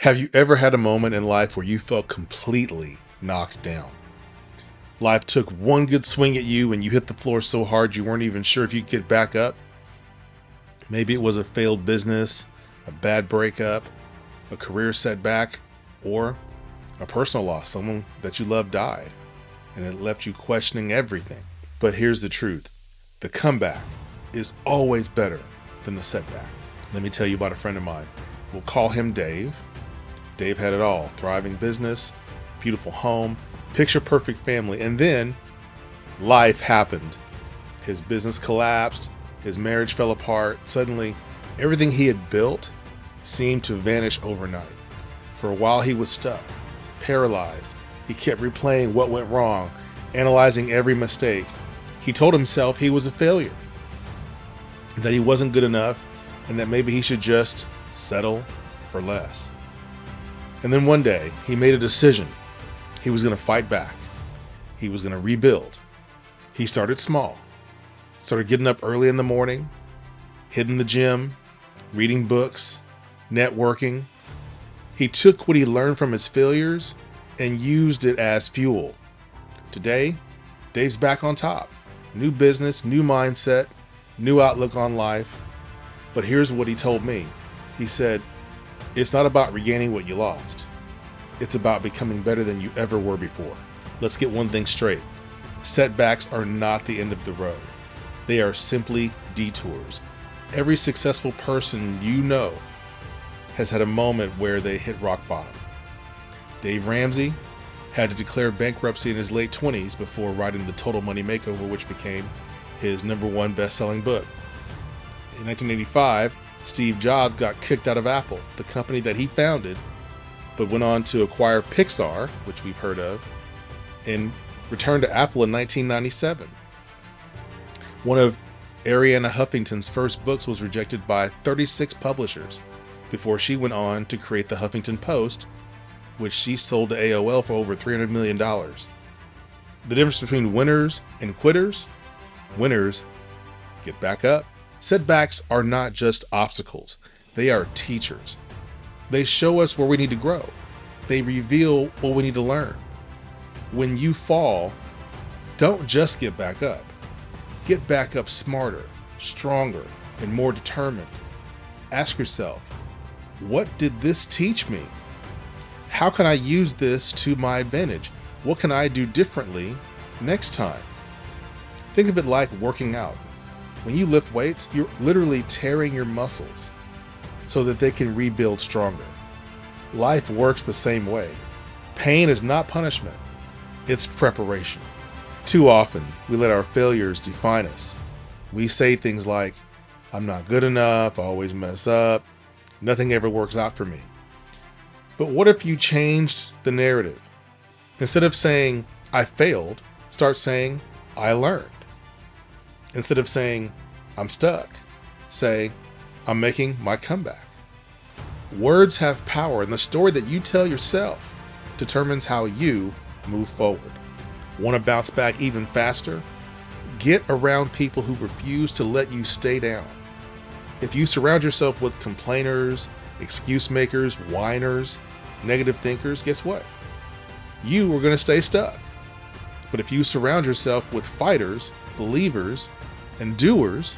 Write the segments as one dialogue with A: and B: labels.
A: Have you ever had a moment in life where you felt completely knocked down? Life took one good swing at you and you hit the floor so hard you weren't even sure if you'd get back up? Maybe it was a failed business, a bad breakup, a career setback, or a personal loss. Someone that you loved died, and it left you questioning everything. But here's the truth. The comeback is always better than the setback. Let me tell you about a friend of mine. We'll call him Dave. Dave had it all: thriving business, beautiful home, picture-perfect family, and then life happened. His business collapsed, his marriage fell apart. Suddenly, everything he had built seemed to vanish overnight. For a while, he was stuck, paralyzed. He kept replaying what went wrong, analyzing every mistake. He told himself he was a failure, that he wasn't good enough, and that maybe he should just settle for less. And then one day, he made a decision. He was going to fight back. He was going to rebuild. He started small. Started getting up early in the morning, hitting the gym, reading books, networking. He took what he learned from his failures and used it as fuel. Today, Dave's back on top. New business, new mindset, new outlook on life. But here's what he told me. He said, "It's not about regaining what you lost. It's about becoming better than you ever were before." Let's get one thing straight. Setbacks are not the end of the road. They are simply detours. Every successful person you know has had a moment where they hit rock bottom. Dave Ramsey had to declare bankruptcy in his late 20s before writing The Total Money Makeover, which became his #1 best-selling book. In 1985, Steve Jobs got kicked out of Apple, the company that he founded, but went on to acquire Pixar, which we've heard of, and returned to Apple in 1997. One of Arianna Huffington's first books was rejected by 36 publishers before she went on to create the Huffington Post, which she sold to AOL for over $300 million. The difference between winners and quitters: winners get back up. Setbacks are not just obstacles. They are teachers. They show us where we need to grow. They reveal what we need to learn. When you fall, don't just get back up. Get back up smarter, stronger, and more determined. Ask yourself, what did this teach me? How can I use this to my advantage? What can I do differently next time? Think of it like working out. When you lift weights, you're literally tearing your muscles so that they can rebuild stronger. Life works the same way. Pain is not punishment. It's preparation. Too often, we let our failures define us. We say things like, "I'm not good enough, I always mess up, nothing ever works out for me." But what if you changed the narrative? Instead of saying, "I failed," start saying, "I learned." Instead of saying, "I'm stuck," say, "I'm making my comeback." Words have power, and the story that you tell yourself determines how you move forward. Want to bounce back even faster? Get around people who refuse to let you stay down. If you surround yourself with complainers, excuse makers, whiners, negative thinkers, guess what? You are going to stay stuck. But if you surround yourself with fighters, believers, and doers,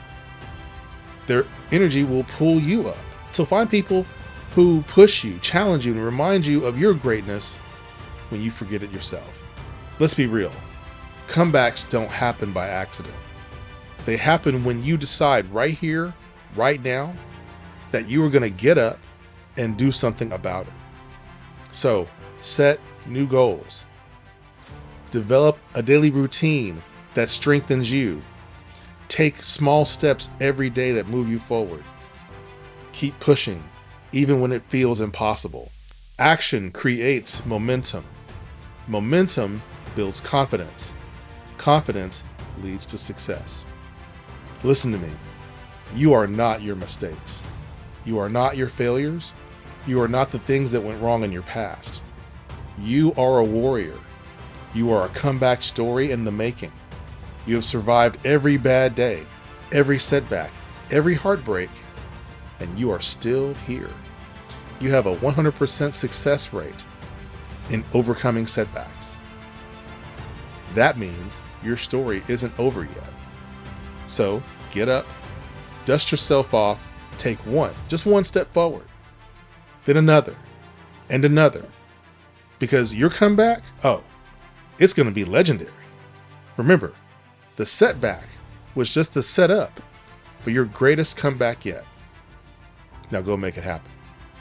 A: their energy will pull you up. So find people who push you, challenge you, and remind you of your greatness when you forget it yourself. Let's be real. Comebacks don't happen by accident. They happen when you decide right here, right now, that you are going to get up and do something about it. So set new goals. Develop a daily routine that strengthens you. Take small steps every day that move you forward. Keep pushing, even when it feels impossible. Action creates momentum. Momentum builds confidence. Confidence leads to success. Listen to me. You are not your mistakes. You are not your failures. You are not the things that went wrong in your past. You are a warrior. You are a comeback story in the making. You have survived every bad day, every setback, every heartbreak, and you are still here. you have a 100% success rate in overcoming setbacks. That means your story isn't over yet. So get up, dust yourself off, take just one step forward, then another, and another. Because your comeback, it's going to be legendary. Remember, the setback was just the setup for your greatest comeback yet. Now go make it happen.